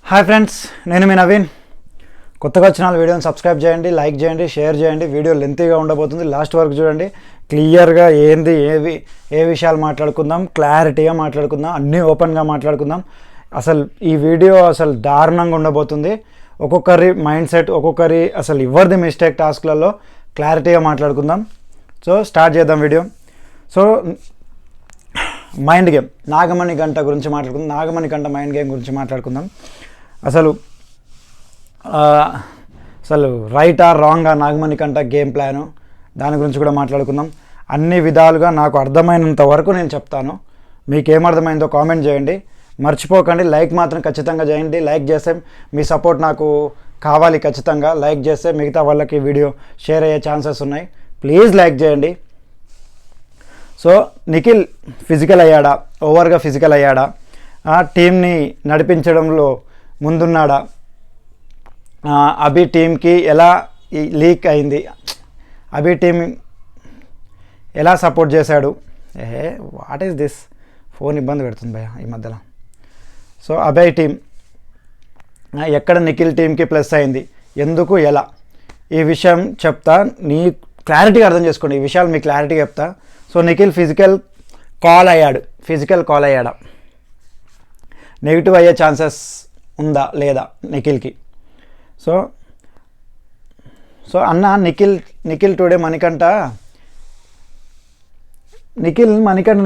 Hi friends, నేను మీ నవీన్. కొత్తగా వచ్చిన వీడియోని సబ్స్క్రైబ్ చేయండి, లైక్ చేయండి, షేర్ చేయండి. వీడియో లెంతీగా ఉండబోతుంది, లాస్ట్ వరకు చూడండి. క్లియర్గా ఏ విషయాలు మాట్లాడుకుందాం, క్లారిటీగా మాట్లాడుకుందాం, అన్నీ ఓపెన్గా మాట్లాడుకుందాం. అసలు ఈ వీడియో అసలు దారుణంగా ఉండబోతుంది. ఒక్కొక్కరి మైండ్ సెట్, ఒక్కొక్కరి అసలు ఎవరిది మిస్టేక్ టాస్క్లలో క్లారిటీగా మాట్లాడుకుందాం. సో స్టార్ట్ చేద్దాం video. So mind game Nagamani గంట గురించి మాట్లాడుకుందాం. నాగమణి గంట మైండ్ గేమ్ గురించి మాట్లాడుకుందాం. అసలు రైట్ ఆర్ రాంగ్ నాగమణి కంట గేమ్ ప్లాను, దాని గురించి కూడా మాట్లాడుకుందాం. అన్ని విధాలుగా నాకు అర్థమైనంత వరకు నేను చెప్తాను. మీకు ఏమర్థమైందో కామెంట్ చేయండి. మర్చిపోకండి, లైక్ మాత్రం ఖచ్చితంగా చేయండి. లైక్ చేస్తే మీ సపోర్ట్ నాకు కావాలి. ఖచ్చితంగా లైక్ చేస్తే మిగతా వాళ్ళకి వీడియో షేర్ అయ్యే ఛాన్సెస్ ఉన్నాయి. ప్లీజ్ లైక్ చేయండి. సో నిఖిల్ ఫిజికల్ అయ్యాడా, ఓవర్గా ఫిజికల్ అయ్యాడా, టీంని నడిపించడంలో ముందున్నాడా, అభి టీంకి ఎలా లీక్ అయింది, అభి టీం ఎలా సపోర్ట్ చేశాడు. వాట్ ఈస్ దిస్, ఫోన్ ఇబ్బంది పెడుతుంది భయ ఈ మధ్యలో. సో అభయ్ టీం ఎక్కడ నిఖిల్ టీంకి ప్లస్ అయింది, ఎందుకు, ఎలా, ఈ విషయం చెప్తా. నీ క్లారిటీగా అర్థం చేసుకోండి, ఈ విషయాలు మీకు క్లారిటీగా చెప్తా. సో నిఖిల్ ఫిజికల్ కాల్ అయ్యాడా, నెగిటివ్ అయ్యే ఛాన్సెస్ ఉందా లేదా నిఖిల్కి. సో అన్న నిఖిల్ టుడే మణికంఠ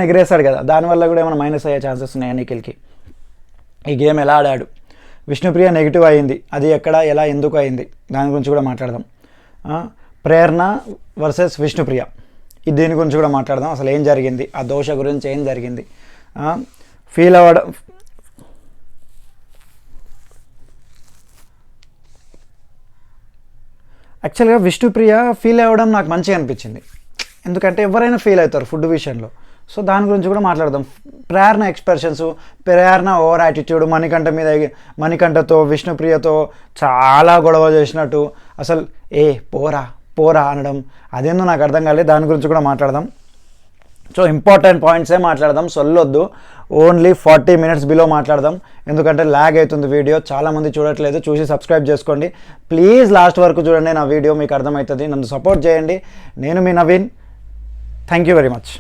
ఎగిరేశాడు కదా, దానివల్ల కూడా ఏమైనా మైనస్ అయ్యే ఛాన్సెస్ ఉన్నాయా నిఖిల్కి. ఈ గేమ్ ఎలా ఆడాడు, విష్ణుప్రియ నెగిటివ్ అయింది, అది ఎక్కడ, ఎలా, ఎందుకు అయింది, దాని గురించి కూడా మాట్లాడదాం. ప్రేరణ వర్సెస్ విష్ణుప్రియ, దీని గురించి కూడా మాట్లాడదాం. అసలు ఏం జరిగింది, ఆ దోష గురించి ఏం జరిగింది, ఫీల్ అవ్వడం. యాక్చువల్గా విష్ణుప్రియ ఫీల్ అవ్వడం నాకు మంచిగా అనిపించింది, ఎందుకంటే ఎవరైనా ఫీల్ అవుతారు ఫుడ్ విషయంలో. సో దాని గురించి కూడా మాట్లాడదాం. ప్రేరణ ఎక్స్ప్రెషన్స్, ప్రేరణ ఓవర్ యాటిట్యూడ్, మణికంఠతో విష్ణుప్రియతో చాలా గొడవ చేసినట్టు, అసలు పోరా అనడం, అదేందో నాకు అర్థం కాలేదు. దాని గురించి కూడా మాట్లాడదాం. సో ఇంపార్టెంట్ పాయింట్సే మాట్లాడదాం, సొల్లొద్దు. ఓన్లీ 40 minutes బిలో మాట్లాడదాం, ఎందుకంటే ల్యాగ్ అవుతుంది వీడియో. చాలామంది చూడట్లేదు, చూసి సబ్స్క్రైబ్ చేసుకోండి ప్లీజ్. లాస్ట్ వరకు చూడండి, నా వీడియో మీకు అర్థమవుతుంది. నన్ను సపోర్ట్ చేయండి. నేను మీ Naveen, thank you very much.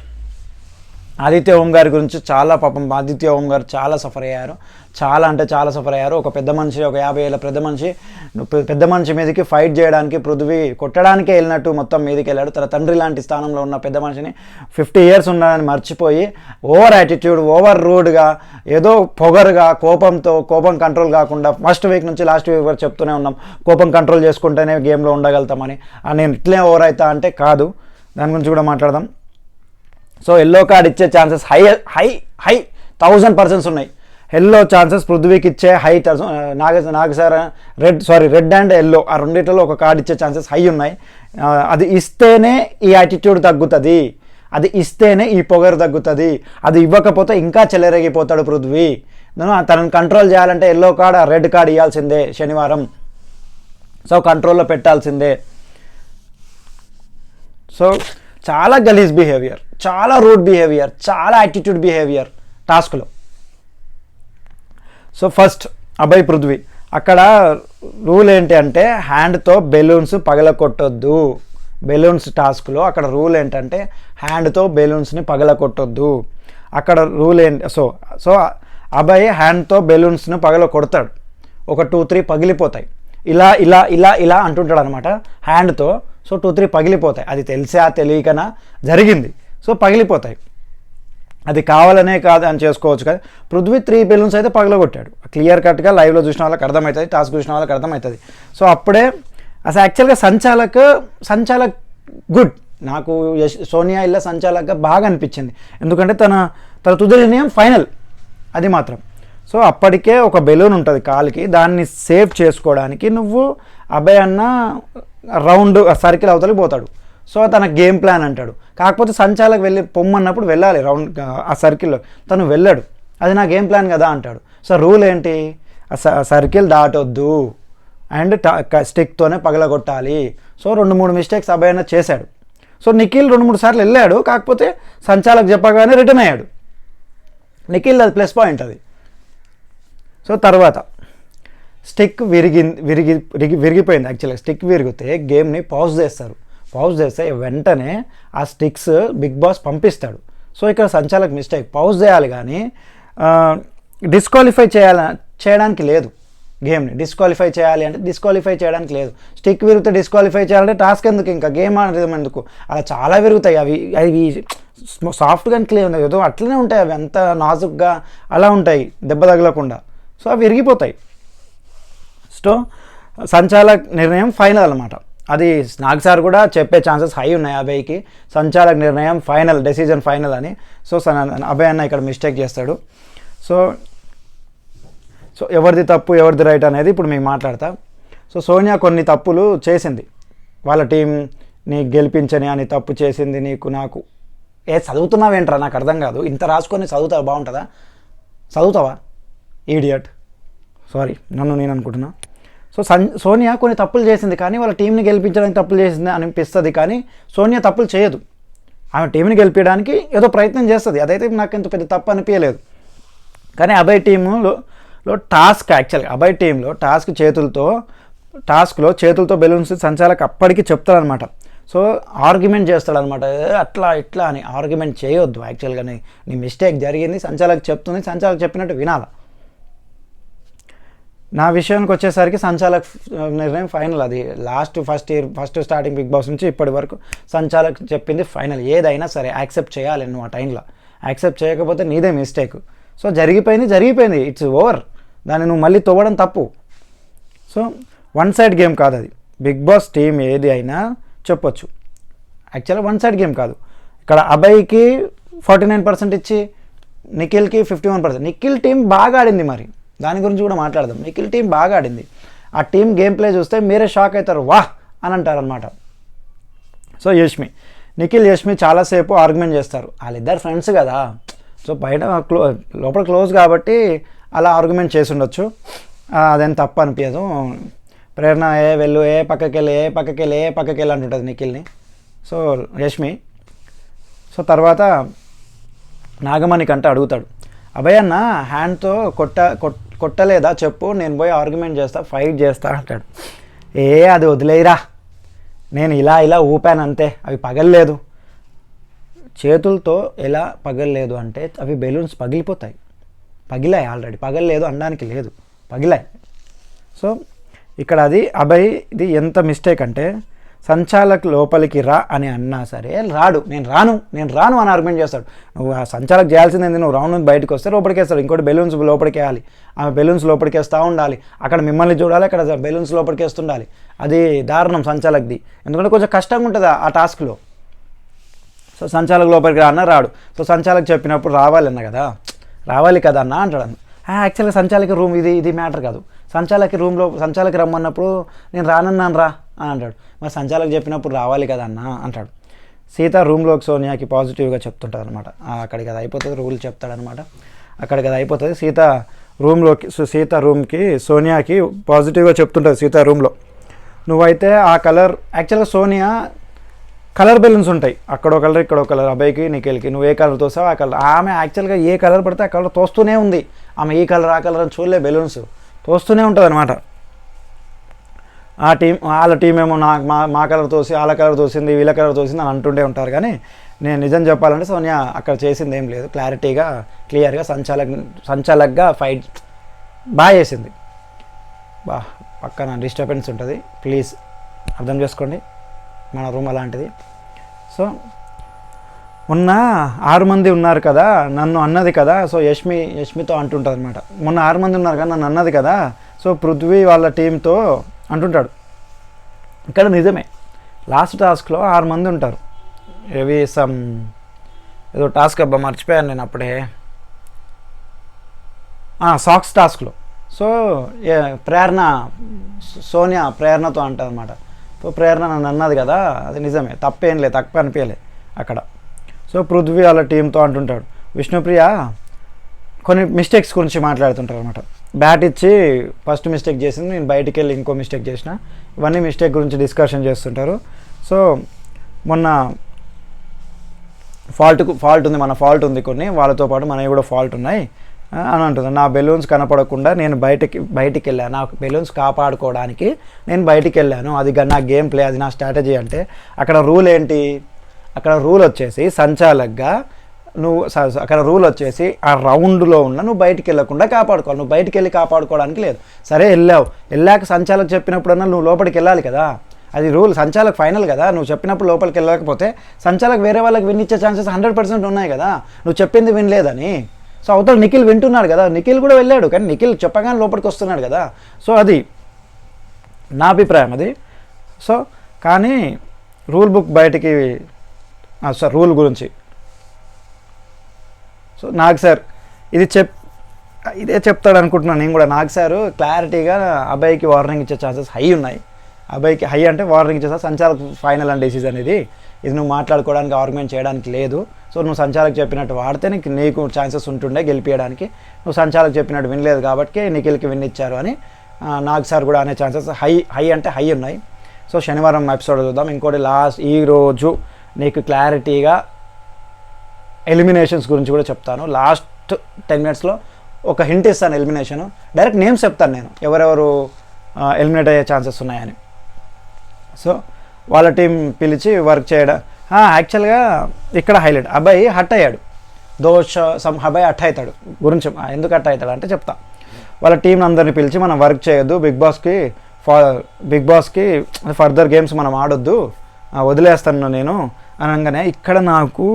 Aditya Om గారి గురించి చాలా పాపం, ఆదిత్య ఓం గారు చాలా సఫర్ అయ్యారు, చాలా సఫర్ అయ్యారు. ఒక 50 ఏళ్ళ పెద్ద మనిషి మీదకి ఫైట్ చేయడానికి, పృథ్వీ కొట్టడానికే వెళ్ళినట్టు మొత్తం మీదకి వెళ్ళాడు. తన తండ్రి లాంటి స్థానంలో ఉన్న పెద్ద మనిషిని 50 years ఉన్నాడని మర్చిపోయి ఓవర్ యాటిట్యూడ్, ఓవర్ రూడ్గా, ఏదో పొగరుగా, కోపం కంట్రోల్ కాకుండా ఫస్ట్ వీక్ నుంచి లాస్ట్ వీక్ వరకు చెప్తూనే ఉన్నాం, కోపం కంట్రోల్ చేసుకుంటేనే గేమ్లో ఉండగలుగుతామని. నేను ఇట్లే ఓవర్ అవుతా అంటే కాదు. దాని గురించి కూడా మాట్లాడదాం. సో ఎల్లో కార్డ్ ఇచ్చే ఛాన్సెస్ హై 1000% ఉన్నాయి. ఎల్లో ఛాన్సెస్ పృథ్వీకి ఇచ్చే హై, రెడ్ అండ్ ఎల్లో, ఆ రెండిట్లో ఒక కార్డు ఇచ్చే ఛాన్సెస్ హై ఉన్నాయి. అది ఇస్తేనే ఈ యాటిట్యూడ్ తగ్గుతుంది, అది ఇస్తేనే ఈ పొగరు తగ్గుతుంది. అది ఇవ్వకపోతే ఇంకా చెలరేగిపోతాడు పృథ్వీ. తనని కంట్రోల్ చేయాలంటే ఎల్లో కార్డ్, రెడ్ కార్డ్ ఇవ్వాల్సిందే శనివారం. సో కంట్రోల్లో పెట్టాల్సిందే. సో చాలా గలీజ్ బిహేవియర్, చాలా రూడ్ బిహేవియర్, చాలా యాటిట్యూడ్ బిహేవియర్ టాస్క్లో. సో ఫస్ట్ అభయ్ పృథ్వీ, అక్కడ రూల్ ఏంటి అంటే హ్యాండ్తో బెలూన్స్ పగలకొట్టొద్దు. బెలూన్స్ టాస్క్లో అక్కడ రూల్ ఏంటంటే హ్యాండ్తో బెలూన్స్ని పగలకొట్టొద్దు. అక్కడ రూల్ ఏంటి, సో అభయ్ హ్యాండ్తో బెలూన్స్ని పగలకొడతాడు. ఒక 2-3 పగిలిపోతాయి. ఇలా అంటుంటాడు అనమాట హ్యాండ్తో. సో 2-3 పగిలిపోతాయి. అది తెలియకనా జరిగింది. సో పగిలిపోతాయి. అది కావాలనే కాదు అని చేసుకోవచ్చు కదా. పృథ్వీ 3 బెలూన్స్ అయితే పగలగొట్టాడు. క్లియర్ కట్గా లైవ్లో చూసిన వాళ్ళకి అర్థమవుతుంది, టాస్క్ చూసిన వాళ్ళకి అర్థమవుతుంది. సో అప్పుడే అసలు యాక్చువల్గా సంచాలక్ గుడ్. నాకు సోనియా ఇల్ల సంచాలక్గా బాగా అనిపించింది, ఎందుకంటే తన తుది నిర్ణయం ఫైనల్, అది మాత్రం. సో అప్పటికే ఒక బెలూన్ ఉంటుంది కాలుకి, దాన్ని సేవ్ చేసుకోవడానికి నువ్వు అభయ్ అన్న రౌండ్ సర్కిల్ అవతలికి పోతాడు. సో తన గేమ్ ప్లాన్ అంటాడు. కాకపోతే సంచాలకు పొమ్మన్నప్పుడు వెళ్ళాలి రౌండ్ ఆ సర్కిల్లో, తను వెళ్ళాడు. అది నా గేమ్ ప్లాన్ కదా అంటాడు. సో రూల్ ఏంటి, సర్కిల్ దాటొద్దు అండ్ స్టిక్తోనే పగలగొట్టాలి. సో 2-3 మిస్టేక్స్ అభయ్ అన్న చేశాడు. సో నిఖిల్ 2-3 సార్లు వెళ్ళాడు, కాకపోతే సంచాలకు చెప్పగానే రిటర్న్ అయ్యాడు. నిఖిల్ అది ప్లస్ పాయింట్ అది. సో తర్వాత స్టిక్ విరిగిపోయింది. యాక్చువల్గా స్టిక్ విరిగితే గేమ్ని పాజ్ చేస్తే వెంటనే ఆ స్టిక్స్ బిగ్ బాస్ పంపిస్తాడు. సో ఇక్కడ సంచాలక్ మిస్టేక్, పాజ్ చేయాలి కానీ డిస్క్వాలిఫై చేయడానికి లేదు. గేమ్ని డిస్క్వాలిఫై చేయాలి అంటే డిస్క్వాలిఫై చేయడానికి లేదు. స్టిక్ విరిగితే డిస్క్వాలిఫై చేయాలంటే టాస్క్ ఎందుకు, ఇంకా గేమ్ ఆడేది ఎందుకు? అలా చాలా విరుగుతాయి. అవి సాఫ్ట్గా క్లియర్ ఏదో అట్లనే ఉంటాయి, అవి అంత నాజుగ్గా అలా ఉంటాయి, దెబ్బ తగలకుండా. సో అవి విరిగిపోతాయి. సో సంచాలక్ నిర్ణయం ఫైనల్ అనమాట. అది నాగ్ సార్ కూడా చెప్పే ఛాన్సెస్ హై ఉన్నాయి అభయ్కి. సంచాలక్ నిర్ణయం ఫైనల్, డెసిజన్ ఫైనల్ అని. సో అభయ్ అన్న ఇక్కడ మిస్టేక్ చేస్తాడు. సో ఎవరిది తప్పు ఎవరిది రైట్ అనేది ఇప్పుడు మీకు మాట్లాడతా. సో సోనియా కొన్ని తప్పులు చేసింది, వాళ్ళ టీంని గెలిపించని అని తప్పు చేసింది. నాకు చదువుతున్నావేంట్రా, నాకు అర్థం కాదు. ఇంత రాసుకొని చదువుతావా, బాగుంటుందా? చదువుతావా ఈడియట్? సారీ, నేను అనుకుంటున్నా. సో సోనియా కొన్ని తప్పులు చేసింది, కానీ వాళ్ళ టీంని గెలిపించడానికి తప్పులు చేసింది అనిపిస్తుంది. కానీ సోనియా తప్పులు చేయదు, ఆమె టీంని గెలిపించడానికి ఏదో ప్రయత్నం చేస్తుంది. అదైతే నాకు ఇంత పెద్ద తప్పు అనిపించలేదు. కానీ అభయ్ టీంలో టాస్క్, యాక్చువల్గా అభయ్ టీంలో టాస్క్లో చేతులతో బెలూన్స్ సంచాలక్ అప్పటికి చెప్తాడనమాట. సో ఆర్గ్యుమెంట్ చేస్తాడనమాట, అట్లా ఇట్లా అని. ఆర్గ్యుమెంట్ చేయొద్దు. యాక్చువల్గా నీ మిస్టేక్ జరిగింది, సంచాలక్ చెప్తుంది, సంచాలక్ చెప్పినట్టు వినాలి. నా విషయానికి వచ్చేసరికి సంచాలక్ నిర్ణయం ఫైనల్. అది ఫస్ట్ స్టార్టింగ్ బిగ్ బాస్ నుంచి ఇప్పటి వరకు సంచాలక్ చెప్పింది ఫైనల్. ఏదైనా సరే యాక్సెప్ట్ చేయాలి నువ్వు ఆ టైంలో. యాక్సెప్ట్ చేయకపోతే నీదే మిస్టేక్. సో జరిగిపోయింది, ఇట్స్ ఓవర్. దాన్ని నువ్వు మళ్ళీ తవ్వడం తప్పు. సో వన్ సైడ్ గేమ్ కాదు అది. బిగ్ బాస్ టీం ఏది అయినా చెప్పొచ్చు. యాక్చువల్గా వన్ సైడ్ గేమ్ కాదు. ఇక్కడ అభయ్కి 49% ఇచ్చి నిఖిల్కి 51%. నిఖిల్ టీం బాగా ఆడింది, మరి దాని గురించి కూడా మాట్లాడదాం. నిఖిల్ టీం బాగా ఆడింది. ఆ టీం గేమ్ ప్లే చూస్తే మీరే షాక్ అవుతారు, వాహ్ అని అంటారు అనమాట. సో నిఖిల్ యష్మి చాలాసేపు ఆర్గ్యుమెంట్ చేస్తారు. వాళ్ళిద్దరు ఫ్రెండ్స్ కదా, సో బయట లోపల క్లోజ్ కాబట్టి అలా ఆర్గ్యుమెంట్ చేసి ఉండొచ్చు. అదేం తప్పు అనిపించదు. ప్రేరణ వెళ్ళు, పక్కకెళ్ళి అంటుంటుంది నిఖిల్ని. సో యష్మి. సో తర్వాత నాగమణి కంటే అడుగుతాడు, అభయ్ అన్న హ్యాండ్తో కొట్టలేదా చెప్పు, నేను పోయి ఆర్గ్యుమెంట్ చేస్తా, ఫైట్ చేస్తా అంటాడు. అది వదిలేయరా, నేను ఇలా ఊపాను అంతే, అవి పగలలేదు. చేతులతో ఎలా పగలలేదు అంటే అవి బెలూన్స్ పగిలాయి ఆల్రెడీ. పగలలేదు అనడానికి లేదు, పగిలాయి. సో ఇక్కడ అది అభయ్ది ఎంత మిస్టేక్ అంటే, సంచాలక్ లోపలికి రా అని అన్నా సరే రాడు. నేను రాను అని ఆర్గ్యుమెంట్ చేస్తాడు. నువ్వు ఆ సంచాలక్ చేయాల్సింది ఏంది, నువ్వు రౌండ్ నుంచి బయటకు వస్తే లోపలికి వేస్తాడు. ఇంకోటి బెలూన్స్ లోపలికి వేయాలి, ఆమె బెలూన్స్ లోపలికి వేస్తూ ఉండాలి. అక్కడ మిమ్మల్ని చూడాలి, అక్కడ బెలూన్స్ లోపలికి వేస్తుండాలి. అది దారుణం సంచాలక్ది. ఎందుకంటే కొంచెం కష్టంగా ఉంటుంది ఆ టాస్క్లో. సో సంచాలక్ లోపలికి రా అన్న రాడు. సో సంచాలక్ చెప్పినప్పుడు రావాలి కదా అన్న అంటాడు. యాక్చువల్గా సంచాలకి రూమ్ ఇది మ్యాటర్ కాదు. సంచాలకి రమ్మన్నప్పుడు నేను రానన్నాను రా అని అంటాడు. మరి సంచాలకి చెప్పినప్పుడు రావాలి కదా అన్న అంటాడు. సీత రూమ్లోకి సోనియాకి పాజిటివ్గా చెప్తుంటుంది అనమాట. అక్కడికి అది అయిపోతుంది, రూల్ చెప్తాడనమాట. అక్కడికి అది అయిపోతుంది. సీత రూమ్కి సోనియాకి పాజిటివ్గా చెప్తుంటుంది. సీత రూమ్లో నువ్వైతే ఆ కలర్, యాక్చువల్గా సోనియా కలర్ బెలూన్స్ ఉంటాయి, అక్కడో కలర్ ఇక్కడో కలర్. అబ్బాయికి నిఖిల్కి నువ్వు ఏ కలర్ తోసావు ఆ కలర్. ఆమె యాక్చువల్గా ఏ కలర్ పడితే ఆ కలర్ తోస్తూనే ఉంది. ఆమె ఈ కలర్ ఆ కలర్ అని చూడలే, బెలూన్స్ తోస్తూనే ఉంటుంది అనమాట. వాళ్ళ టీం ఏమో మా కలర్ తోసి వాళ్ళ కలర్ తోసింది, వీళ్ళ కలర్ తోసింది అని అంటుండే ఉంటారు. కానీ నేను నిజం చెప్పాలంటే సోనియా అక్కడ చేసింది ఏం లేదు. క్లియర్గా సంచాలక్గా ఫైట్ బాగా చేసింది. పక్కన డిస్టర్బెన్స్ ఉంటుంది, ప్లీజ్ అర్థం చేసుకోండి, మన రూమ్ అలాంటిది. సో 6 మంది ఉన్నారు కదా, నన్ను అన్నది కదా. సో యష్మితో అంటుంటుంది అనమాట, మొన్న 6 మంది ఉన్నారు కదా, నన్ను అన్నది కదా. సో పృథ్వీ వాళ్ళ టీంతో అంటుంటాడు. ఇక్కడ నిజమే, లాస్ట్ టాస్క్లో 6 మంది ఉంటారు. ఏదో టాస్క్ అబ్బా మర్చిపోయాను నేను అప్పుడే, సాక్స్ టాస్క్లో. సో సోనియా ప్రేరణతో అంటుంది అనమాట. సో ప్రేరణ నన్ను అన్నది కదా, అది నిజమే, తప్పు అనిపించలే అక్కడ. సో పృథ్వీ వాళ్ళ టీంతో అంటుంటాడు. విష్ణుప్రియ కొన్ని మిస్టేక్స్ గురించి మాట్లాడుతుంటారు అనమాట. బ్యాట్ ఇచ్చి ఫస్ట్ మిస్టేక్ చేసింది, నేను బయటికి వెళ్ళి ఇంకో మిస్టేక్ చేసిన, ఇవన్నీ మిస్టేక్ గురించి డిస్కషన్ చేస్తుంటారు. సో మొన్న ఫాల్ట్ ఉంది, మన ఫాల్ట్ ఉంది కొన్ని, వాళ్ళతో పాటు మనవి కూడా ఫాల్ట్ ఉన్నాయి. అని అంటుంది. నా బెలూన్స్ కనపడకుండా నేను బయటికి వెళ్ళాను, నా బెలూన్స్ కాపాడుకోవడానికి నేను బయటికి వెళ్ళాను, అది నా గేమ్ ప్లే, అది నా స్ట్రాటజీ. అంటే అక్కడ రూల్ ఏంటి, అక్కడ రూల్ వచ్చేసి సంచాలకుగా నువ్వు అక్కడ రూల్ వచ్చేసి ఆ రౌండ్లో ఉన్న నువ్వు బయటికి వెళ్ళకుండా కాపాడుకోవాలి. నువ్వు బయటికి వెళ్ళి కాపాడుకోవడానికి లేదు. సరే వెళ్ళాక సంచాలకు చెప్పినప్పుడన్నా నువ్వు లోపలికి వెళ్ళాలి కదా, అది రూల్. సంచాలకు ఫైనల్ కదా, నువ్వు చెప్పినప్పుడు లోపలికి వెళ్ళకపోతే సంచాలకు వేరే వాళ్ళకి వినిచ్చే ఛాన్సెస్ 100% ఉన్నాయి కదా, నువ్వు చెప్పింది వినలేదని. సో అవతల నిఖిల్ వింటున్నాడు కదా, నిఖిల్ కూడా వెళ్ళాడు కానీ నిఖిల్ చెప్పగానే లోపలికి వస్తున్నాడు కదా. సో అది నా అభిప్రాయం అది. సో కానీ రూల్ బుక్ బయటికి సార్ రూల్ గురించి సో నాగ్ సార్ ఇదే చెప్తాడు అనుకుంటున్నాను నేను కూడా. నాగ్ సారు క్లారిటీగా అబ్బాయికి వార్నింగ్ ఇచ్చే ఛాన్సెస్ హై ఉన్నాయి. అబ్బాయికి హై అంటే వార్నింగ్ ఇచ్చేసా, సంచాలక్ ఫైనల్ అండ్ డెసిజన్ ఇది నువ్వు మాట్లాడుకోవడానికి ఆర్గ్యుమెంట్ చేయడానికి లేదు. సో నువ్వు సంచాలకు చెప్పినట్టు వాడితే నీకు ఛాన్సెస్ ఉంటుండే గెలిపించడానికి, నువ్వు సంచాలకు చెప్పినట్టు వినలేదు కాబట్టి నిఖిల్కి విన్ ఇచ్చారు అని నాగ్ సార్ కూడా అనే ఛాన్సెస్ హై అంటే హై ఉన్నాయి. సో శనివారం ఎపిసోడ్ చూద్దాం. ఇంకోటి ఈరోజు నీకు క్లారిటీగా ఎలిమినేషన్స్ గురించి కూడా చెప్తాను. లాస్ట్ 10 minutesలో ఒక హింట్ ఇస్తాను ఎలిమినేషన్, డైరెక్ట్ నేమ్స్ చెప్తాను నేను ఎవరెవరు ఎలిమినేట్ అయ్యే ఛాన్సెస్ ఉన్నాయని. సో వాళ్ళ టీం పిలిచి వర్క్ చేయడం. యాక్చువల్గా ఇక్కడ హైలైట్, అబ్బాయి హట్ అయ్యాడు, అబ్బాయి హట్ అవుతాడు గురించి. ఎందుకు హట్ అవుతాడు అంటే చెప్తా. వాళ్ళ టీం అందరిని పిలిచి మనం వర్క్ చేయొద్దు, బిగ్ బాస్కి ఫర్దర్ గేమ్స్ మనం ఆడొద్దు, వదిలేస్తాను నేను అనగానే ఇక్కడ నాకు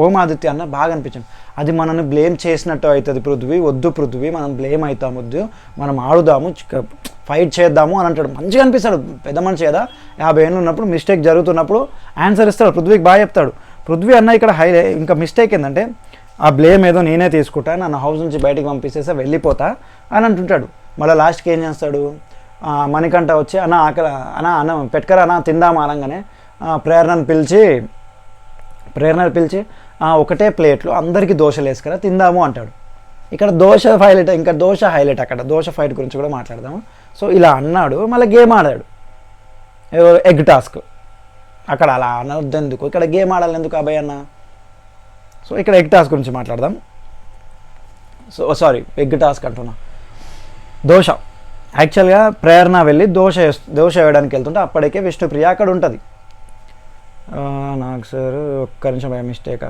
ఓం ఆదిత్య అన్న బాగా అనిపించింది. అది మనల్ని బ్లేమ్ చేసినట్టు అవుతుంది పృథ్వీ, వద్దు పృథ్వీ మనం బ్లేమ్ అవుతాం, వద్దు మనం ఆడుదాము, ఫైట్ చేద్దాము అని అంటాడు. మంచిగా అనిపిస్తాడు, పెద్ద మనిషి కదా, 50 ఏళ్ళు ఉన్నప్పుడు మిస్టేక్ జరుగుతున్నప్పుడు ఆన్సర్ ఇస్తాడు, పృథ్వీకి బాగా చెప్తాడు. పృథ్వీ అన్న ఇక్కడ ఇంకా మిస్టేక్ ఏంటంటే ఆ బ్లేమ్ ఏదో నేనే తీసుకుంటా, నన్ను హౌస్ నుంచి బయటికి పంపిస్తేస్తే వెళ్ళిపోతా అని అంటుంటాడు. మళ్ళీ లాస్ట్కి ఏం చేస్తాడు, మణికంఠ వచ్చి అన్న పెట్టుకరా అన్న తిందామా అనగానే ప్రేరణను పిలిచి ఒకటే ప్లేట్లో అందరికీ దోశలు వేసుకురా తిందాము అంటాడు. ఇక్కడ దోశ హైలైట్ అక్కడ దోశ ఫైట్ గురించి కూడా మాట్లాడదాము. సో ఇలా అన్నాడు, మళ్ళీ గేమ్ ఆడాడు, ఎగ్ టాస్క్. అక్కడ అలా అనొద్దు ఎందుకు, ఇక్కడ గేమ్ ఆడాలి ఎందుకు అబ్బాయి అన్న. సో ఇక్కడ ఎగ్ టాస్క్ గురించి మాట్లాడదాం. సో సారీ ఎగ్ టాస్క్ అంటున్నా, దోశ. యాక్చువల్గా ప్రేరణ వెళ్ళి దోశ వేయడానికి వెళ్తుంటే అప్పటికే విష్ణుప్రియ అక్కడ ఉంటుంది. నాకు సార్ ఒక్క నిమిషం మిస్టేక్,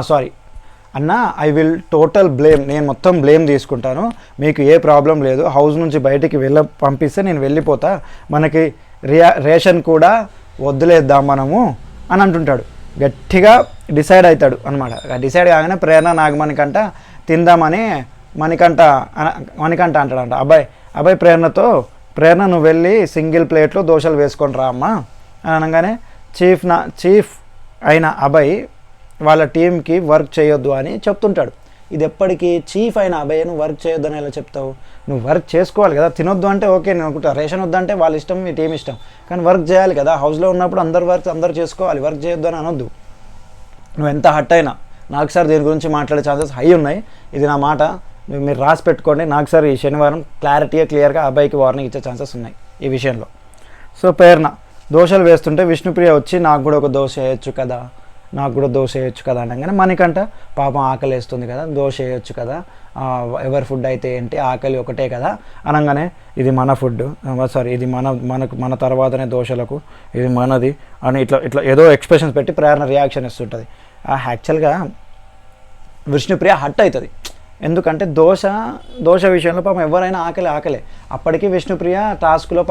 సారీ అన్న, ఐ విల్ టోటల్ బ్లేమ్, నేను మొత్తం బ్లేమ్ తీసుకుంటాను, మీకు ఏ ప్రాబ్లం లేదు, హౌస్ నుంచి బయటికి పంపిస్తే నేను వెళ్ళిపోతా, మనకి రేషన్ కూడా వదిలేద్దాం మనము అని అంటుంటాడు. గట్టిగా డిసైడ్ అవుతాడు అనమాట. డిసైడ్ కాగానే ప్రేరణ నాగమణికంట తిందామని మణికంఠ అంటాడంట. అబ్బాయి ప్రేరణ నువ్వు వెళ్ళి సింగిల్ ప్లేట్లో దోశలు వేసుకొని రా అమ్మా అని అనగానే చీఫ్ అయిన అబ్బాయి వాళ్ళ టీంకి వర్క్ చేయొద్దు అని చెప్తుంటాడు. ఇది ఎప్పటికీ చీఫ్ అయిన అబ్బాయి నువ్వు వర్క్ చేయొద్దు అని ఎలా చెప్తావు, నువ్వు వర్క్ చేసుకోవాలి కదా. తినొద్దు అంటే ఓకే నేను అనుకుంటా, రేషన్ వద్దంటే వాళ్ళ ఇష్టం, మీ టీం ఇష్టం, కానీ వర్క్ చేయాలి కదా. హౌస్లో ఉన్నప్పుడు అందరు చేసుకోవాలి, వర్క్ చేయొద్దు అని అనొద్దు. నువ్వు ఎంత హట్ అయినా నాకు సార్ దీని గురించి మాట్లాడే ఛాన్సెస్ హై ఉన్నాయి. ఇది నా మాట, మీరు రాసి పెట్టుకోండి. నాకు సార్ ఈ శనివారం క్లియర్గా అబ్బాయికి వార్నింగ్ ఇచ్చే ఛాన్సెస్ ఉన్నాయి ఈ విషయంలో. సో ప్రేరణ దోశలు వేస్తుంటే విష్ణుప్రియ వచ్చి నాకు కూడా దోశ వేయొచ్చు కదా అనగానే మణికంఠ పాపం ఆకలి వేస్తుంది కదా, దోశ వేయొచ్చు కదా, ఎవరి ఫుడ్ అయితే ఏంటి, ఆకలి ఒకటే కదా అనగానే ఇది మన ఫుడ్, ఇది మన తర్వాతనే దోశలకు, ఇది మనది అని ఇట్లా ఏదో ఎక్స్ప్రెషన్స్ పెట్టి ప్రేరణ రియాక్షన్ ఇస్తుంటుంది. యాక్చువల్గా విష్ణుప్రియ హట్ అవుతుంది. ఎందుకంటే దోశ విషయంలో పాపం ఎవరైనా ఆకలే. అప్పటికీ విష్ణుప్రియ టాస్క్లో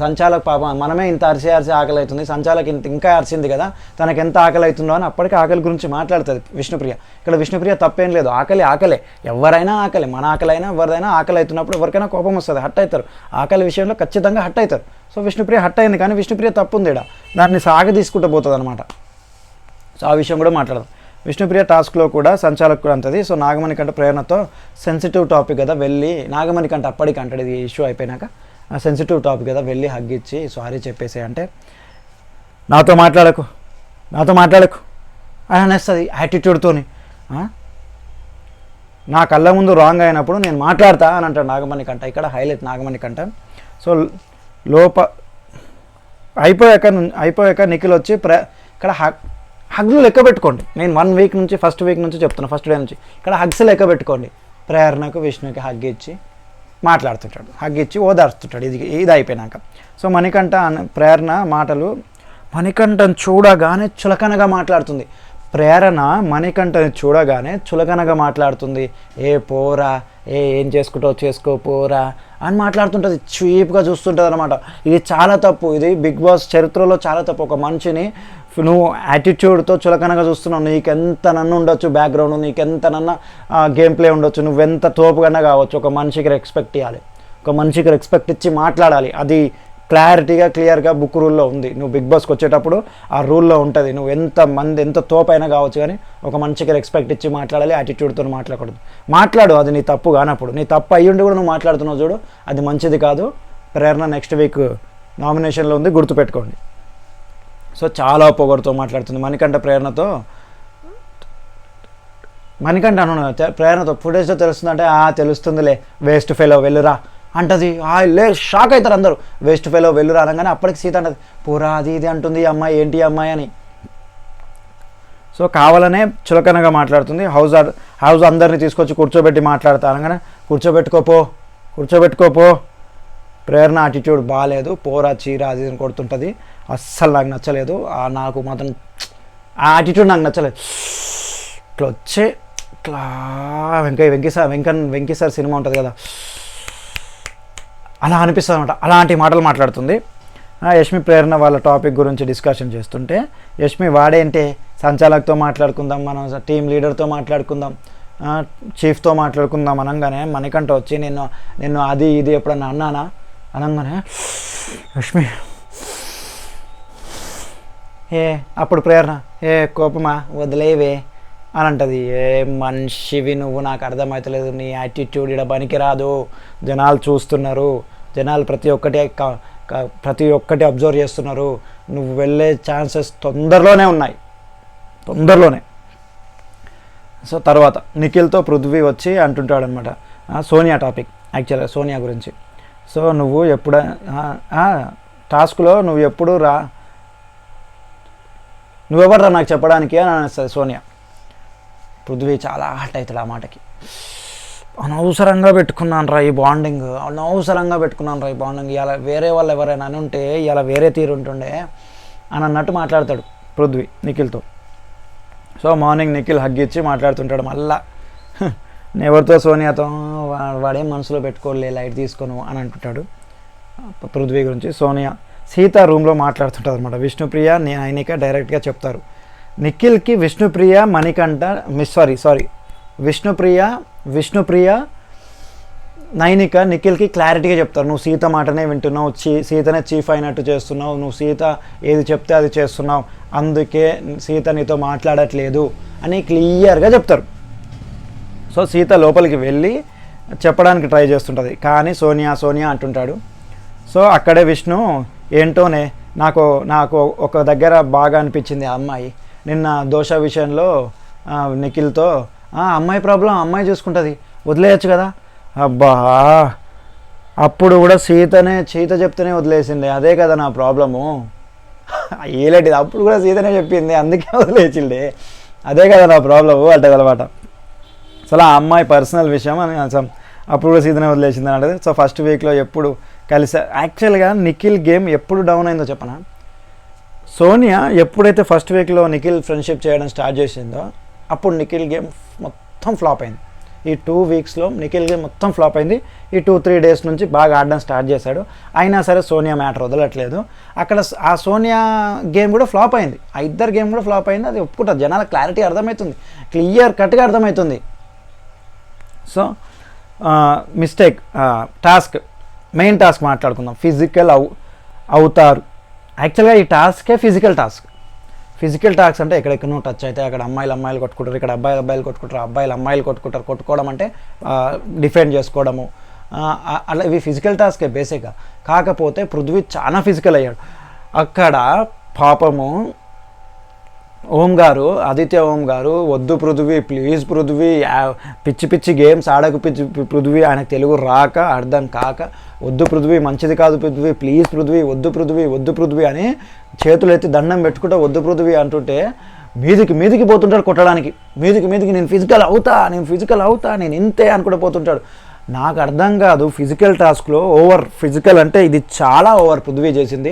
సంచాలకు పాపం మనమే ఇంత అరిసి ఆకలి అవుతుంది, సంచాలకు ఇంకా అరిసింది కదా, తనకి ఎంత ఆకలి అవుతుందో అని అప్పటికీ ఆకలి గురించి మాట్లాడుతుంది విష్ణుప్రియ. ఇక్కడ విష్ణుప్రియ తప్పేం లేదు, ఆకలే, ఎవరైనా ఆకలే, మన ఆకలైనా ఎవరిదైనా ఆకలి అవుతున్నప్పుడు ఎవరికైనా కోపం వస్తుంది, హట్ అవుతారు. ఆకలి విషయంలో ఖచ్చితంగా హట్ అవుతారు. సో విష్ణుప్రియ హట్ అయింది, కానీ విష్ణుప్రియ తప్పు ఉంది ఇక్కడ, దాన్ని తీసుకుంటూ పోతుంది అనమాట. సో ఆ విషయం కూడా మాట్లాడదాం. విష్ణుప్రియ టాస్క్లో కూడా సంచాలకు కూడా అంతది. సో నాగమణికంఠ ప్రేరణతో సెన్సిటివ్ టాపిక్ కదా వెళ్ళి, నాగమణికంఠ అప్పటికి అంటాడు ఇది ఇష్యూ అయిపోయినాక, సెన్సిటివ్ టాపిక్ కదా వెళ్ళి హగ్ ఇచ్చి సారీ చెప్పేసి అంటే నాతో మాట్లాడకు అని అనేస్తుంది యాటిట్యూడ్తోని. నా కళ్ళ ముందు రాంగ్ అయినప్పుడు నేను మాట్లాడతా అని అంటాడు నాగమణికంఠ. ఇక్కడ హైలైట్ నాగమణికంఠ. సో అయిపోయాక నిఖిల్ వచ్చి ఇక్కడ హగ్లు లెక్క పెట్టుకోండి. నేను 1 వీక్ నుంచి ఫస్ట్ వీక్ నుంచి చెప్తున్నా, ఫస్ట్ డే నుంచి ఇక్కడ హగ్స్ లెక్క పెట్టుకోండి. ప్రేరణకు విష్ణుకి హగ్ ఇచ్చి మాట్లాడుతుంటాడు, హగ్ ఇచ్చి ఓదార్స్తుంటాడు. ఇది అయిపోయినాక సో మణికంఠ ప్రేరణ మాటలు మణికంఠను చూడగానే చులకనగా మాట్లాడుతుంది. ప్రేరణ మణికంఠని చూడగానే చులకనగా మాట్లాడుతుంది. ఏ పోరా, ఏం చేసుకుంటావు చేసుకో పోరా అని మాట్లాడుతుంటుంది, చీప్గా చూస్తుంటుంది అనమాట. ఇది చాలా తప్పు, ఇది బిగ్ బాస్ చరిత్రలో చాలా తప్పు. ఒక మనిషిని నువ్వు యాటిట్యూడ్తో చులకనగా చూస్తున్నావు. నీకెంత నన్ను ఉండొచ్చు బ్యాక్గ్రౌండ్, నీకెంత నన్న గేమ్ ప్లే ఉండొచ్చు, నువ్వెంత తోపుకన్నా కావచ్చు, ఒక మనిషికి రెస్పెక్ట్ ఇవ్వాలి, ఒక మనిషికి రెస్పెక్ట్ ఇచ్చి మాట్లాడాలి. అది క్లియర్గా బుక్ రూల్లో ఉంది. నువ్వు బిగ్ బాస్కి వచ్చేటప్పుడు ఆ రూల్లో ఉంటుంది. నువ్వు ఎంత తోపైనా కావచ్చు, కానీ ఒక మనిషికి రెస్పెక్ట్ ఇచ్చి మాట్లాడాలి, యాటిట్యూడ్తో మాట్లాడకూడదు. మాట్లాడు, అది నీ తప్పు కానప్పుడు. నీ తప్పు అయ్యుండి కూడా నువ్వు మాట్లాడుతున్నావు చూడు, అది మంచిది కాదు. ప్రేరణ నెక్స్ట్ వీక్ నామినేషన్లో ఉంది, గుర్తుపెట్టుకోండి. సో చాలా పొగరుతో మాట్లాడుతుంది మణికంఠ ప్రేరణతో. మణికంఠ ప్రేరణతో ఫుటేజ్తో తెలుస్తుందంటే తెలుస్తుందిలే, వేస్ట్ ఫెలో వెళ్ళురా అంటది. షాక్ అవుతారు అందరూ, వేస్ట్ ఫెలో వెళ్ళురా అనగానే అప్పటికి సీత అంటది, పూరా అది ఇది అంటుంది ఈ అమ్మాయి, ఏంటి అమ్మాయి అని. సో కావాలనే చులకనగా మాట్లాడుతుంది. హౌస్ అందరినీ తీసుకొచ్చి కూర్చోబెట్టి మాట్లాడతా అనగానే కూర్చోబెట్టుకోపో. ప్రేరణ యాటిట్యూడ్ బాగాలేదు, పోరా చీర అది అని కొడుతుంటుంది. అస్సలు నాకు నచ్చలేదు, నాకు మాత్రం ఆ యాటిట్యూడ్ నాకు నచ్చలేదు. ఇట్లా వచ్చే ఇట్లా వెంకీ సార్ సినిమా ఉంటుంది కదా, అలా అనిపిస్తుంది అనమాట. అలాంటి మాటలు మాట్లాడుతుంది. యష్మి ప్రేరణ వాళ్ళ టాపిక్ గురించి డిస్కషన్ చేస్తుంటే యష్మి వాడేంటే సంచాలకుతో మాట్లాడుకుందాం, మనం టీం లీడర్తో మాట్లాడుకుందాం, చీఫ్తో మాట్లాడుకుందాం అనగానే మణికంఠ వచ్చి నేను అది ఇది ఎప్పుడన్నా అన్నానా అనగానే యష్మి అప్పుడు ప్రేరణ కోపమా వదిలేవే అని అంటది. మనిషివి నువ్వు, నాకు అర్థమవుతలేదు, నీ యాటిట్యూడ్ ఇక్కడ పనికిరాదు, జనాలు చూస్తున్నారు, జనాలు ప్రతి ఒక్కటి అబ్జర్వ్ చేస్తున్నారు, నువ్వు వెళ్ళే ఛాన్సెస్ తొందరలోనే ఉన్నాయి. సో తర్వాత నిఖిల్తో పృథ్వీ వచ్చి అంటుంటాడు అనమాట, సోనియా టాపిక్, యాక్చువల్గా సోనియా గురించి. సో నువ్వు టాస్క్లో నువ్వెవడరా నాకు చెప్పడానికి అని అనేస్తుంది సోనియా. పృథ్వీ చాలా హట్ అవుతాడు ఆ మాటకి. అనవసరంగా పెట్టుకున్నాను రా ఈ బాండింగ్, ఇలా వేరే వాళ్ళు ఎవరైనా అని ఉంటే ఇలా వేరే తీరు ఉంటుండే అని అన్నట్టు మాట్లాడతాడు పృథ్వీ నిఖిల్తో. సో మార్నింగ్ నిఖిల్ హగ్ ఇచ్చి మాట్లాడుతుంటాడు మళ్ళా, ఎవరితో సోనియాతో, వాడేం మనసులో పెట్టుకోలే, లైట్ తీసుకోను అని అంటుంటాడు పృథ్వీ గురించి. సీత రూమ్లో మాట్లాడుతుంటుంది అనమాట. విష్ణుప్రియ నైనిక డైరెక్ట్గా చెప్తారు నిఖిల్కి. విష్ణుప్రియ మణికంఠ విష్ణుప్రియ నైనిక నిఖిల్కి క్లారిటీగా చెప్తారు, నువ్వు సీత మాటనే వింటున్నావు, సీతనే చీఫ్ అయినట్టు చేస్తున్నావు, నువ్వు సీత ఏది చెప్తే అది చేస్తున్నావు, అందుకే సీత నీతో మాట్లాడట్లేదు అని క్లియర్గా చెప్తారు. సో సీత లోపలికి వెళ్ళి చెప్పడానికి ట్రై చేస్తుంటుంది, కానీ సోనియా అంటుంటాడు. సో అక్కడే విష్ణు ఏంటోనే నాకు ఒక దగ్గర బాగా అనిపించింది ఆ అమ్మాయి, నిన్న దోష విషయంలో నిఖిల్తో అమ్మాయి ప్రాబ్లం అమ్మాయి చూసుకుంటుంది, వదిలేయచ్చు కదా. అబ్బా అప్పుడు కూడా సీత చెప్తేనే వదిలేసింది, అదే కదా నా ప్రాబ్లము. ఏలేటిది అప్పుడు కూడా సీతనే చెప్పింది, అందుకే వదిలేసిండే, అదే కదా నా ప్రాబ్లము అంటదనమాట. అసలు ఆ అమ్మాయి పర్సనల్ విషయం అని అప్పుడు కూడా సీతనే వదిలేసింది అని అంటది. సో ఫస్ట్ వీక్లో ఎప్పుడు కలిసారు. యాక్చువల్గా నిఖిల్ గేమ్ ఎప్పుడు డౌన్ అయిందో చెప్పనా, సోనియా ఎప్పుడైతే ఫస్ట్ వీక్లో నిఖిల్ ఫ్రెండ్షిప్ చేయడం స్టార్ట్ చేసిందో అప్పుడు నిఖిల్ గేమ్ మొత్తం ఫ్లాప్ అయింది. ఈ 2 వీక్స్లో నిఖిల్ గేమ్ మొత్తం ఫ్లాప్ అయింది. ఈ 2-3 డేస్ నుంచి బాగా ఆడడం స్టార్ట్ చేశాడు. అయినా సరే సోనియా మ్యాటర్ వదలట్లేదు. అక్కడ ఆ సోనియా గేమ్ కూడా ఫ్లాప్ అయింది, ఆ ఇద్దరు గేమ్ కూడా ఫ్లాప్ అయింది. అది ఒప్పుకుంటారు, జనాల క్లారిటీ అర్థమవుతుంది, క్లియర్ కట్గా అర్థమవుతుంది. సో మిస్టేక్ మెయిన్ టాస్క్ మాట్లాడుకుందాం. ఫిజికల్ అవుతారు. యాక్చువల్గా ఈ టాస్కే ఫిజికల్ టాస్క్ అంటే ఎక్కడెక్కడో టచ్ అయితే అక్కడ అమ్మాయిలు కొట్టుకుంటారు, ఇక్కడ అబ్బాయిలు కొట్టుకుంటారు, అమ్మాయిలు కొట్టుకుంటారు. కొట్టుకోవడం అంటే డిఫెండ్ చేసుకోవడము, అలా ఇవి ఫిజికల్ టాస్కే బేసిక్గా. కాకపోతే పృథ్వీ చాలా ఫిజికల్ అయ్యాడు అక్కడ. పాపము ఓం గారు, ఆదిత్య ఓం గారు, వద్దు పృథ్వీ ప్లీజ్ పృథ్వీ, పిచ్చి పిచ్చి గేమ్స్ ఆడకు పిచ్చి పృథ్వీ, ఆయనకు తెలుగు రాక అర్థం కాక వద్దు పృథ్వీ, మంచిది కాదు పృథ్వీ, ప్లీజ్ పృథ్వీ, వద్దు పృథ్వీ, వద్దు పృథ్వీ అని చేతులు ఎత్తి దండం పెట్టుకుంటూ వద్దు పృథ్వీ అంటుంటే మీదికి పోతుంటాడు కొట్టడానికి, మీదికి నేను ఫిజికల్ అవుతా నేను ఇంతే అనుకుంటూ పోతుంటాడు. నాకు అర్థం కాదు, ఫిజికల్ టాస్క్లో ఫిజికల్ అంటే ఇది చాలా ఓవర్ పృథ్వీ చేసింది.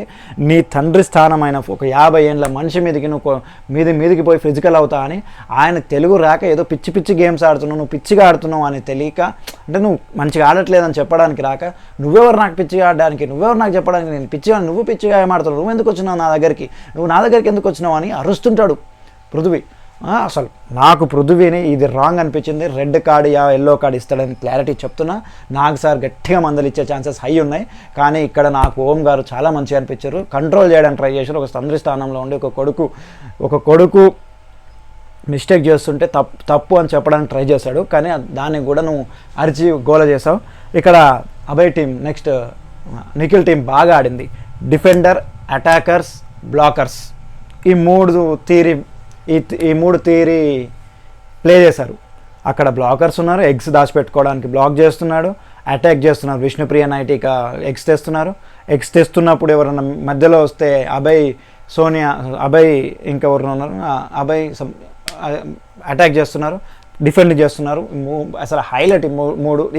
నీ తండ్రి స్థానమైన ఒక 50 ఏళ్ళ మనిషి మీదకి నువ్వు మీదికి పోయి ఫిజికల్ అవుతా అని, ఆయన తెలుగు రాక ఏదో పిచ్చి గేమ్స్ ఆడుతున్నావు, నువ్వు పిచ్చిగా ఆడుతున్నావు అని తెలియక, అంటే నువ్వు మంచిగా ఆడట్లేదని చెప్పడానికి రాక, నువ్వెవరు నాకు పిచ్చిగా ఆడడానికి, నువ్వెవరు నాకు చెప్పడానికి, నేను పిచ్చిగా, నువ్వు పిచ్చిగా ఏమాడుతున్నావు, నువ్వు ఎందుకు వచ్చినావు నా దగ్గరికి, నువ్వు నా దగ్గరికి ఎందుకు వచ్చినావు అని అరుస్తుంటాడు పృథ్వీ. అసలు నాకు పృథ్వీని ఇది రాంగ్ అనిపించింది. రెడ్ కార్డు ఎల్లో కార్డు ఇస్తాడని క్లారిటీ చెప్తున్నా. నాకు సార్ గట్టిగా మందలు ఇచ్చే ఛాన్సెస్ హై ఉన్నాయి, కానీ ఇక్కడ నాకు ఓం గారు చాలా మంచిగా అనిపించారు. కంట్రోల్ చేయడానికి ట్రై చేశారు. ఒక తండ్రి స్థానంలో ఉండి ఒక కొడుకు మిస్టేక్ చేస్తుంటే తప్పు అని చెప్పడానికి ట్రై చేశాడు, కానీ దాన్ని కూడా నువ్వు అరిచి గోల చేసావు. ఇక్కడ Abhay team, next Nikhil team బాగా ఆడింది. డిఫెండర్, అటాకర్స్, బ్లాకర్స్, ఈ మూడు థియరీ ప్లే చేశారు. అక్కడ బ్లాకర్స్ ఉన్నారు, ఎగ్స్ దాచిపెట్టుకోవడానికి బ్లాక్ చేస్తున్నాడు, అటాక్ చేస్తున్నారు. విష్ణుప్రియ నైటిక ఎగ్స్ తెస్తున్నప్పుడు ఎవరన్నా మధ్యలో వస్తే అభయ్ ఇంకెవరు ఉన్నారు, అభయ్ అటాక్ చేస్తున్నారు, డిఫెండ్ చేస్తున్నారు. అసలు హైలైట్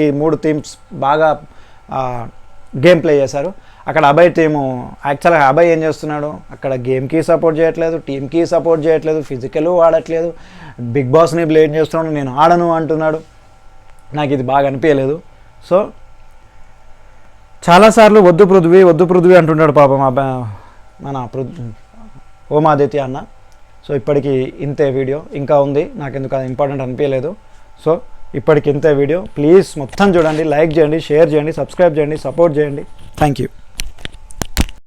ఈ మూడు టీమ్స్ బాగా గేమ్ ప్లే చేశారు. అక్కడ అభయ్ టీము యాక్చువల్గా అభయ్ ఏం చేస్తున్నాడు, అక్కడ గేమ్కి సపోర్ట్ చేయట్లేదు, టీంకి సపోర్ట్ చేయట్లేదు, ఫిజికల్ ఆడట్లేదు, బిగ్ బాస్ని బ్లేమ్ చేస్తున్నాడు, నేను ఆడను అంటున్నాడు. నాకు ఇది బాగా అనిపించలేదు. సో చాలాసార్లు వద్దు పృథ్వీ అంటున్నాడు పాపం మన ఓమాదిత్య అన్న. సో ఇప్పటికి ఇంతే వీడియో, ఇంకా ఉంది, నాకు ఎందుకు అది ఇంపార్టెంట్ అనిపించలేదు. సో ఇప్పటికి ఇంతే వీడియో. ప్లీజ్ మొత్తం చూడండి, లైక్ చేయండి, షేర్ చేయండి, సబ్స్క్రైబ్ చేయండి, సపోర్ట్ చేయండి. Thank you.